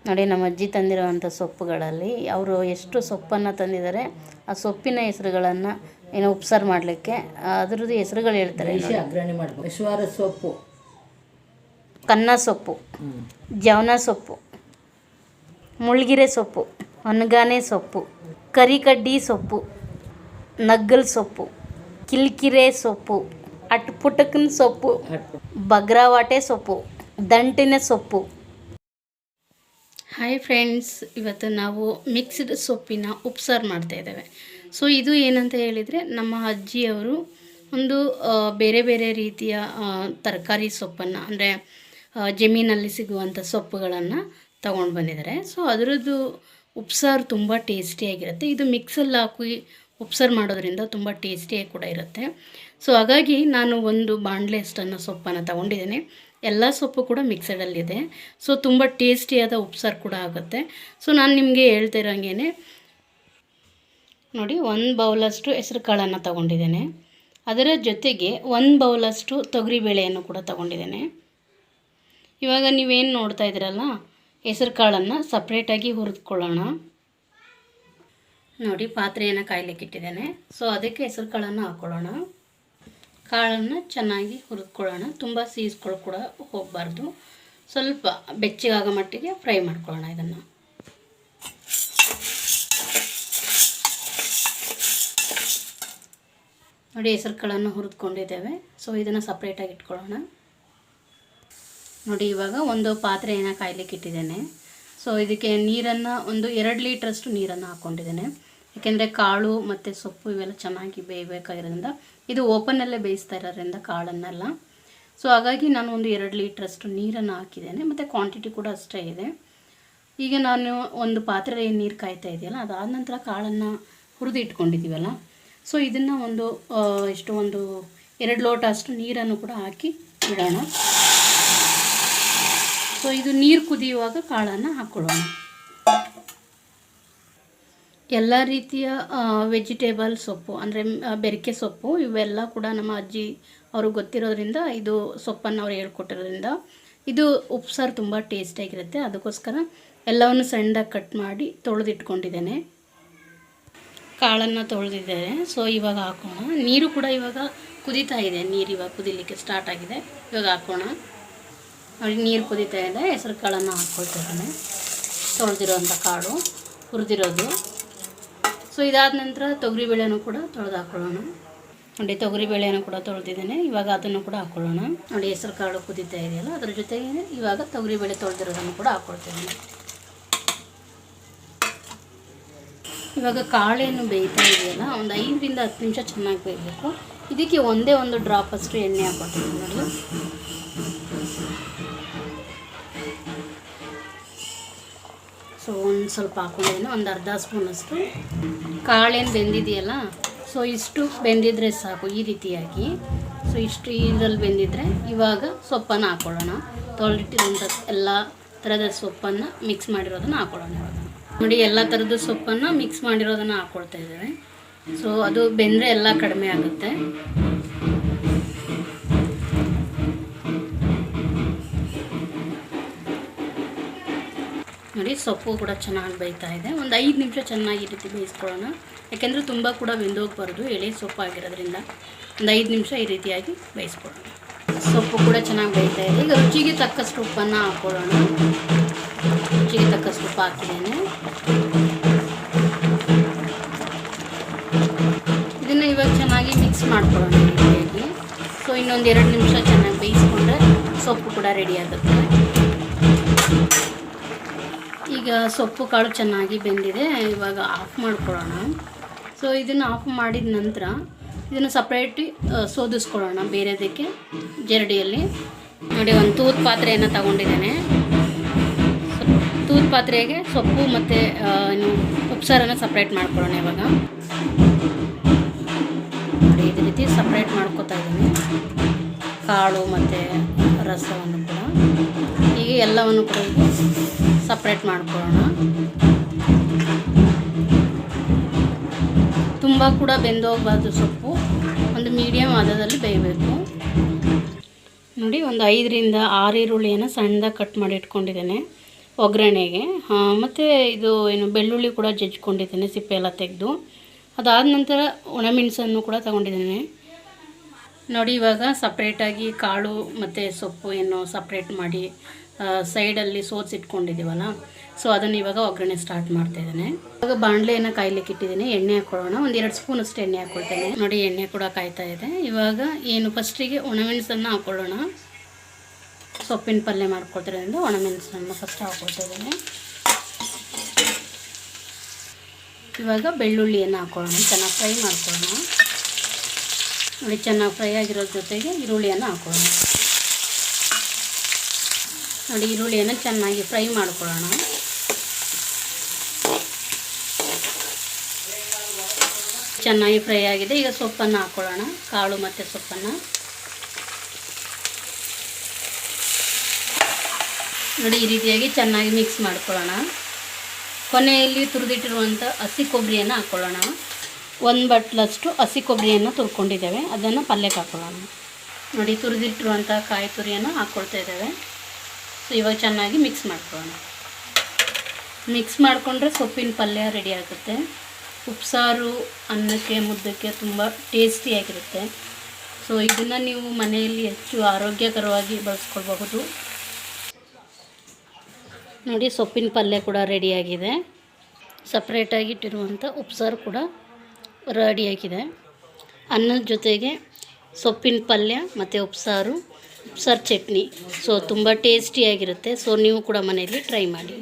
ನೋಡಿ ನಮ್ಮ ಅಜ್ಜಿ ತಂದಿರುವಂಥ ಸೊಪ್ಪುಗಳಲ್ಲಿ ಅವರು ಎಷ್ಟು ಸೊಪ್ಪನ್ನು ತಂದಿದ್ದಾರೆ, ಆ ಸೊಪ್ಪಿನ ಹೆಸರುಗಳನ್ನು ಏನೋ ಉಪಸಾರ ಮಾಡಲಿಕ್ಕೆ ಅದರದ್ದು ಹೆಸರುಗಳು ಹೇಳ್ತಾರೆ. ಅಗ್ರಣಿ ಮಾಡಬೇಕು. ವಿಶ್ವಾರ ಸೊಪ್ಪು, ಕನ್ನ ಸೊಪ್ಪು, ಜವನ ಸೊಪ್ಪು, ಮುಳ್ಗಿರೆ ಸೊಪ್ಪು, ಹೊನಗಾನೆ ಸೊಪ್ಪು, ಕರಿಕಡ್ಡಿ ಸೊಪ್ಪು, ನಗ್ಗಲ್ ಸೊಪ್ಪು, ಕಿಲ್ಕಿರೆ ಸೊಪ್ಪು, ಅಟ್ಪುಟಕನ ಸೊಪ್ಪು, ಬಗ್ರಾವಾಟೆ ಸೊಪ್ಪು, ದಂಟಿನ ಸೊಪ್ಪು. ಹಾಯ್ ಫ್ರೆಂಡ್ಸ್, ಇವತ್ತು ನಾವು ಮಿಕ್ಸ್ಡ್ ಸೊಪ್ಪಿನ ಉಪಸಾರ ಮಾಡ್ತಾಯಿದ್ದೇವೆ. ಸೊ ಇದು ಏನಂತ ಹೇಳಿದರೆ, ನಮ್ಮ ಅಜ್ಜಿಯವರು ಒಂದು ಬೇರೆ ಬೇರೆ ರೀತಿಯ ತರಕಾರಿ ಸೊಪ್ಪನ್ನು, ಅಂದರೆ ಜಮೀನಲ್ಲಿ ಸಿಗುವಂಥ ಸೊಪ್ಪುಗಳನ್ನು ತಗೊಂಡು ಬಂದಿದ್ದಾರೆ. ಸೊ ಅದರದ್ದು ಉಪಸಾರು ತುಂಬ ಟೇಸ್ಟಿಯಾಗಿರುತ್ತೆ. ಇದು ಮಿಕ್ಸಲ್ಲಿ ಹಾಕಿ ಉಪಸಾರ ಮಾಡೋದ್ರಿಂದ ತುಂಬ ಟೇಸ್ಟಿಯಾಗಿ ಕೂಡ ಇರುತ್ತೆ. ಸೊ ಹಾಗಾಗಿ ನಾನು ಒಂದು ಬಾಣಲೆ ಅಷ್ಟನ್ನು ಸೊಪ್ಪನ್ನು ತಗೊಂಡಿದ್ದೇನೆ. ಎಲ್ಲ ಸೊಪ್ಪು ಕೂಡ ಮಿಕ್ಸಡಲ್ಲಿದೆ. ಸೊ ತುಂಬ ಟೇಸ್ಟಿಯಾದ ಉಪಸಾರ ಕೂಡ ಆಗುತ್ತೆ. ಸೊ ನಾನು ನಿಮಗೆ ಹೇಳ್ತಿರೋಂಗೆ ನೋಡಿ, 1 ಬೌಲಷ್ಟು ಹೆಸರು ಕಾಳನ್ನು ತಗೊಂಡಿದ್ದೇನೆ. ಅದರ ಜೊತೆಗೆ 1 ಬೌಲಷ್ಟು ತೊಗರಿಬೇಳೆಯನ್ನು ಕೂಡ ತಗೊಂಡಿದ್ದೇನೆ. ಇವಾಗ ನೀವೇನು ನೋಡ್ತಾ ಇದ್ದೀರಲ್ಲ, ಹೆಸರು ಕಾಳನ್ನು ಸಪ್ರೇಟಾಗಿ ಹುರಿದುಕೊಳ್ಳೋಣ. ನೋಡಿ, ಪಾತ್ರೆಯನ್ನು ಕಾಯ್ಲಿಕ್ಕೆ ಇಟ್ಟಿದ್ದೇನೆ. ಸೊ ಅದಕ್ಕೆ ಹೆಸರು ಕಾಳನ್ನು ಹಾಕ್ಕೊಳ್ಳೋಣ. ಕಾಳನ್ನು ಚೆನ್ನಾಗಿ ಹುರಿದುಕೊಳ್ಳೋಣ. ತುಂಬ ಸೀಸ್ಕೊಳ್ಳೋ ಕೂಡ ಹೋಗಬಾರ್ದು. ಸ್ವಲ್ಪ ಬೆಚ್ಚಗಾಗೋ ಮಟ್ಟಿಗೆ ಫ್ರೈ ಮಾಡ್ಕೊಳ್ಳೋಣ ಇದನ್ನು. ನೋಡಿ, ಹೆಸರು ಕಾಳನ್ನು ಹುರಿದುಕೊಂಡಿದ್ದೇವೆ. ಸೊ ಇದನ್ನು ಸಪ್ರೇಟಾಗಿ ಇಟ್ಕೊಳ್ಳೋಣ. ನೋಡಿ, ಇವಾಗ ಒಂದು ಪಾತ್ರೆಯನ್ನು ಕಾಯ್ಲಿಕ್ಕೆ ಇಟ್ಟಿದ್ದೇನೆ. ಸೊ ಇದಕ್ಕೆ ನೀರನ್ನು ಒಂದು 2 ಲೀಟ್ರಷ್ಟು ನೀರನ್ನು ಹಾಕ್ಕೊಂಡಿದ್ದೇನೆ. ಯಾಕೆಂದರೆ ಕಾಳು ಮತ್ತು ಸೊಪ್ಪು ಇವೆಲ್ಲ ಚೆನ್ನಾಗಿ ಬೇಯಬೇಕಾಗಿರೋದ್ರಿಂದ, ಇದು ಓಪನಲ್ಲೇ ಬೇಯಿಸ್ತಾ ಇರೋದ್ರಿಂದ ಕಾಳನ್ನೆಲ್ಲ. ಸೊ ಹಾಗಾಗಿ ನಾನು ಒಂದು 2 ಲೀಟ್ರಷ್ಟು ನೀರನ್ನು ಹಾಕಿದ್ದೇನೆ, ಮತ್ತು ಕ್ವಾಂಟಿಟಿ ಕೂಡ ಅಷ್ಟೇ ಇದೆ. ಈಗ ನಾನು ಒಂದು ಪಾತ್ರೆ ನೀರು ಕಾಯ್ತಾ ಇದೆಯಲ್ಲ, ಅದಾದ ನಂತರ ಕಾಳನ್ನು ಹುರಿದು ಇಟ್ಕೊಂಡಿದ್ದೀವಲ್ಲ, ಸೊ ಇದನ್ನು ಒಂದು 2 ಲೋಟ ಅಷ್ಟು ನೀರನ್ನು ಕೂಡ ಹಾಕಿ ಇಡೋಣ. ಸೊ ಇದು ನೀರು ಕುದಿಯುವಾಗ ಕಾಳನ್ನು ಹಾಕ್ಕೊಳ್ಳೋಣ. ಎಲ್ಲ ರೀತಿಯ ವೆಜಿಟೇಬಲ್ ಸೊಪ್ಪು, ಅಂದರೆ ಬೆರಕೆ ಸೊಪ್ಪು, ಇವೆಲ್ಲ ಕೂಡ ನಮ್ಮ ಅಜ್ಜಿ ಅವ್ರಿಗೆ ಗೊತ್ತಿರೋದ್ರಿಂದ, ಇದು ಸೊಪ್ಪನ್ನು ಅವ್ರು ಹೇಳ್ಕೊಟ್ಟಿರೋದ್ರಿಂದ ಇದು ಉಪಸಾರು ತುಂಬ ಟೇಸ್ಟಿಯಾಗಿರುತ್ತೆ. ಅದಕ್ಕೋಸ್ಕರ ಎಲ್ಲವನ್ನು ಸಣ್ಣದಾಗಿ ಕಟ್ ಮಾಡಿ ತೊಳೆದಿಟ್ಕೊಂಡಿದ್ದೇನೆ. ಕಾಳನ್ನು ತೊಳೆದಿದ್ದೇನೆ. ಸೊ ಇವಾಗ ಹಾಕೋಣ. ನೀರು ಕೂಡ ಇವಾಗ ಕುದೀತಾ ಇದೆ. ನೀರು ಇವಾಗ ಕುದಿಲಿಕ್ಕೆ ಸ್ಟಾರ್ಟ್ ಆಗಿದೆ. ಇವಾಗ ಹಾಕೋಣ. ನೋಡಿ, ನೀರು ಕುದೀತಾ ಇದೆ. ಹೆಸರು ಕಾಳನ್ನು ಹಾಕ್ಕೊಳ್ತಾ ಇದ್ದೇನೆ. ತೊಳೆದಿರೋಂಥ ಕಾಳು ಹುರಿದಿರೋದು. ಸೊ ಇದಾದ ನಂತರ ತೊಗರಿಬೇಳೆನೂ ಕೂಡ ತೊಳೆದು ಹಾಕ್ಕೊಳ್ಳೋಣ. ನೋಡಿ, ತೊಗರಿಬೇಳೆನೂ ಕೂಡ ತೊಳೆದಿದ್ದೇನೆ. ಇವಾಗ ಅದನ್ನು ಕೂಡ ಹಾಕ್ಕೊಳ್ಳೋಣ. ನೋಡಿ, ಹೆಸರು ಕಾಳು ಕುದೀತಾ ಇದೆಯಲ್ಲ, ಅದ್ರ ಜೊತೆಗೆ ಇವಾಗ ತೊಗರಿಬೇಳೆ ತೊಳೆದಿರೋದನ್ನು ಕೂಡ ಹಾಕ್ಕೊಳ್ತಿದ್ದೀನಿ. ಇವಾಗ ಕಾಳೇನು ಬೇಯ್ತಾ ಇದೆಯಲ್ಲ, ಒಂದು 5 ರಿಂದ 10 ನಿಮಿಷ ಚೆನ್ನಾಗಿ ಬೇಯಬೇಕು. ಇದಕ್ಕೆ ಒಂದು ಡ್ರಾಪ್ ಅಷ್ಟು ಎಣ್ಣೆ ಹಾಕ್ಕೊಳ್ತೀನಿ. ನೋಡಿ, ಸೊ ಒಂದು ಸ್ವಲ್ಪ ಹಾಕೊಂಡಿದ್ದೀನಿ, ಒಂದು ಅರ್ಧ ಸ್ಪೂನಷ್ಟು. ಕಾಳೇನು ಬೆಂದಿದೆಯಲ್ಲ, ಸೊ ಇಷ್ಟು ಬೆಂದಿದ್ರೆ ಸಾಕು, ಈ ರೀತಿಯಾಗಿ. ಸೊ ಇಷ್ಟು ಇದರಲ್ಲಿ ಬೆಂದಿದ್ರೆ ಇವಾಗ ಸೊಪ್ಪನ್ನು ಹಾಕ್ಕೊಳ್ಳೋಣ. ತೊಳೆದಿಟ್ಟಿರೋಂಥ ಎಲ್ಲ ಥರದ ಸೊಪ್ಪನ್ನು ಮಿಕ್ಸ್ ಮಾಡಿರೋದನ್ನು ಹಾಕ್ಕೊಳ್ಳೋಣ. ಇವಾಗ ನೋಡಿ, ಎಲ್ಲ ಥರದ ಸೊಪ್ಪನ್ನು ಮಿಕ್ಸ್ ಮಾಡಿರೋದನ್ನು ಹಾಕ್ಕೊಳ್ತಾ ಇದ್ದೇವೆ. ಸೊ ಅದು ಬೆಂದರೆ ಎಲ್ಲ ಕಡಿಮೆ ಆಗುತ್ತೆ. ನೋಡಿ, ಸೊಪ್ಪು ಕೂಡ ಚೆನ್ನಾಗಿ ಬೇಯ್ತಾ ಇದೆ. ಒಂದು 5 ನಿಮಿಷ ಚೆನ್ನಾಗಿ ಈ ರೀತಿ ಬೇಯಿಸ್ಕೊಳ್ಳೋಣ. ಯಾಕೆಂದರೆ ತುಂಬ ಕೂಡ ಬೆಂದೋಗ್ಬಾರ್ದು, ಎಳೆ ಸೊಪ್ಪು ಆಗಿರೋದ್ರಿಂದ ಒಂದು 5 ನಿಮಿಷ ಈ ರೀತಿಯಾಗಿ ಬೇಯಿಸ್ಕೊಳ್ಳೋಣ. ಸೊಪ್ಪು ಕೂಡ ಚೆನ್ನಾಗಿ ಬೇಯ್ತಾ ಇದೆ. ಈಗ ರುಚಿಗೆ ತಕ್ಕಷ್ಟು ಉಪ್ಪನ್ನು ಹಾಕ್ಕೊಳ್ಳೋಣ. ರುಚಿಗೆ ತಕ್ಕಷ್ಟು ಉಪ್ಪು ಹಾಕಿದ್ದೇನೆ. ಇದನ್ನು ಇವಾಗ ಚೆನ್ನಾಗಿ ಮಿಕ್ಸ್ ಮಾಡ್ಕೊಳ್ಳೋಣ ಈ ರೀತಿಯಾಗಿ. ಸೊ ಇನ್ನೊಂದು 2 ನಿಮಿಷ ಚೆನ್ನಾಗಿ ಬೇಯಿಸ್ಕೊಂಡ್ರೆ ಸೊಪ್ಪು ಕೂಡ ರೆಡಿ ಆಗುತ್ತೆ. ಈಗ ಸೊಪ್ಪು ಕಾಳು ಚೆನ್ನಾಗಿ ಬೆಂದಿದೆ. ಇವಾಗ ಆಫ್ ಮಾಡ್ಕೊಳ್ಳೋಣ. ಸೊ ಇದನ್ನು ಆಫ್ ಮಾಡಿದ ನಂತರ ಇದನ್ನು ಸಪ್ರೇಟಿ ಸೋದಿಸ್ಕೊಳ್ಳೋಣ ಬೇರೆದಕ್ಕೆ ಜರಡಿಯಲ್ಲಿ. ನೋಡಿ, ಒಂದು ತೂತು ಪಾತ್ರೆಯನ್ನು ತಗೊಂಡಿದ್ದೇನೆ. ತೂತು ಪಾತ್ರೆಗೆ ಸೊಪ್ಪು ಮತ್ತು ಉಪಸಾರನ ಸಪ್ರೇಟ್ ಮಾಡ್ಕೊಳ್ಳೋಣ. ಇವಾಗ ನೋಡಿ, ಇದೇ ರೀತಿ ಸಪ್ರೇಟ್ ಮಾಡ್ಕೊತಾ ಇದ್ದೀನಿ, ಕಾಳು ಮತ್ತು ರಸವನ್ನು ಕೂಡ. ಹೀಗೆ ಎಲ್ಲವನ್ನು ಕೂಡ ಸಪ್ರೇಟ್ ಮಾಡ್ಕೊಳ್ಳೋಣ. ತುಂಬ ಕೂಡ ಬೆಂದೋಗಬಾರ್ದು ಸೊಪ್ಪು, ಒಂದು ಮೀಡಿಯಮ್ ಹದದಲ್ಲಿ ಬೇಯಬೇಕು. ನೋಡಿ ಒಂದು 5ರಿಂದ 6 ಈರುಳ್ಳಿಯನ್ನು ಸಣ್ಣದಾಗಿ ಕಟ್ ಮಾಡಿ ಇಟ್ಕೊಂಡಿದ್ದೇನೆ ಒಗ್ಗರಣೆಗೆ. ಮತ್ತು ಇದು ಏನು ಬೆಳ್ಳುಳ್ಳಿ ಕೂಡ ಜಜ್ಕೊಂಡಿದ್ದೇನೆ ಸಿಪ್ಪೆ ಎಲ್ಲ ತೆಗೆದು. ಅದಾದ ನಂತರ ಒಣಮೆಣಸನ್ನು ಕೂಡ ತಗೊಂಡಿದ್ದೇನೆ. ನೋಡಿ ಇವಾಗ ಸಪ್ರೇಟಾಗಿ ಕಾಳು ಮತ್ತು ಸೊಪ್ಪು ಏನು ಸಪ್ರೇಟ್ ಮಾಡಿ ಸೈಡಲ್ಲಿ ಸೋಸಿಟ್ಕೊಂಡಿದ್ದೀವಲ್ಲ, ಸೊ ಅದನ್ನು ಇವಾಗ ಒಗ್ಗರಣೆ ಸ್ಟಾರ್ಟ್ ಮಾಡ್ತಾಯಿದ್ದೇನೆ. ಇವಾಗ ಬಾಣಲೆಯನ್ನು ಕಾಯ್ಲಿಕ್ಕೆ ಇಟ್ಟಿದ್ದೀನಿ. ಎಣ್ಣೆ ಹಾಕ್ಕೊಳ್ಳೋಣ. ಒಂದು 2 ಸ್ಪೂನ್ ಅಷ್ಟು ಎಣ್ಣೆ ಹಾಕ್ಕೊಳ್ತೇನೆ. ನೋಡಿ ಎಣ್ಣೆ ಕೂಡ ಕಾಯ್ತಾ ಇದೆ. ಇವಾಗ ಏನು ಫಸ್ಟಿಗೆ ಒಣಮೆಣಸನ್ನು ಹಾಕ್ಕೊಳ್ಳೋಣ. ಸೊಪ್ಪಿನ ಪಲ್ಯ ಮಾಡ್ಕೊಳ್ತಿರೋದ್ರಿಂದ ಒಣಮೆಣಸನ್ನು ಫಸ್ಟ್ ಹಾಕ್ಕೊಳ್ತಾ ಇದ್ದೇನೆ. ಇವಾಗ ಬೆಳ್ಳುಳ್ಳಿಯನ್ನು ಹಾಕ್ಕೊಳ್ಳೋಣ. ಚೆನ್ನಾಗಿ ಫ್ರೈ ಮಾಡ್ಕೊಳ್ಳೋಣ. ನೋಡಿ ಚೆನ್ನಾಗಿ ಫ್ರೈ ಆಗಿರೋ ಜೊತೆಗೆ ಈರುಳ್ಳಿಯನ್ನು ಹಾಕ್ಕೊಳ್ಳೋಣ. ನೋಡಿ ಈರುಳ್ಳಿಯನ್ನು ಚೆನ್ನಾಗಿ ಫ್ರೈ ಮಾಡ್ಕೊಳ್ಳೋಣ. ಚೆನ್ನಾಗಿ ಫ್ರೈ ಆಗಿದೆ. ಈಗ ಸೊಪ್ಪನ್ನು ಹಾಕ್ಕೊಳ್ಳೋಣ. ಕಾಳು ಮತ್ತು ಸೊಪ್ಪನ್ನು ನೋಡಿ ಈ ರೀತಿಯಾಗಿ ಚೆನ್ನಾಗಿ ಮಿಕ್ಸ್ ಮಾಡ್ಕೊಳ್ಳೋಣ. ಕೊನೆಯಲ್ಲಿ ತುರಿದಿಟ್ಟಿರುವಂಥ ಹಸಿ ಕೊಬ್ಬರಿಯನ್ನು ಹಾಕ್ಕೊಳ್ಳೋಣ. 1 ಬಟ್ಲಷ್ಟು ಹಸಿ ಕೊಬ್ಬರಿಯನ್ನು ತುರ್ಕೊಂಡಿದ್ದೇವೆ, ಅದನ್ನು ಪಲ್ಯಕ್ಕೆ ಹಾಕ್ಕೊಳ್ಳೋಣ. ನೋಡಿ ತುರಿದಿಟ್ಟಿರುವಂಥ ಕಾಯಿ ತುರಿಯನ್ನು ಹಾಕ್ಕೊಳ್ತಾ ಇದ್ದೇವೆ. ಸೊ ಇವಾಗ ಚೆನ್ನಾಗಿ ಮಿಕ್ಸ್ ಮಾಡ್ಕೊಳ್ಳೋಣ. ಮಿಕ್ಸ್ ಮಾಡಿಕೊಂಡ್ರೆ ಸೊಪ್ಪಿನ ಪಲ್ಯ ರೆಡಿ ಆಗುತ್ತೆ. ಉಪ್ಸಾರು ಅನ್ನಕ್ಕೆ ಮುದ್ದಕ್ಕೆ ತುಂಬ ಟೇಸ್ಟಿಯಾಗಿರುತ್ತೆ. ಸೊ ಇದನ್ನು ನೀವು ಮನೆಯಲ್ಲಿ ಹೆಚ್ಚು ಆರೋಗ್ಯಕರವಾಗಿ ಬಳಸ್ಕೊಳ್ಬಹುದು. ನೋಡಿ ಸೊಪ್ಪಿನ ಪಲ್ಯ ಕೂಡ ರೆಡಿಯಾಗಿದೆ. ಸಪ್ರೇಟಾಗಿ ಇಟ್ಟಿರುವಂಥ ಉಪ್ಸಾರು ಕೂಡ ರೆಡಿಯಾಗಿದೆ. ಅನ್ನದ ಜೊತೆಗೆ ಸೊಪ್ಪಿನ ಪಲ್ಯ ಮತ್ತು ಉಪ್ಸಾರು ಚಟ್ನಿ. ಸೊ ತುಂಬ ಟೇಸ್ಟಿಯಾಗಿರುತ್ತೆ. ಸೊ ನೀವು ಕೂಡ ಮನೆಯಲ್ಲಿ ಟ್ರೈ ಮಾಡಿ.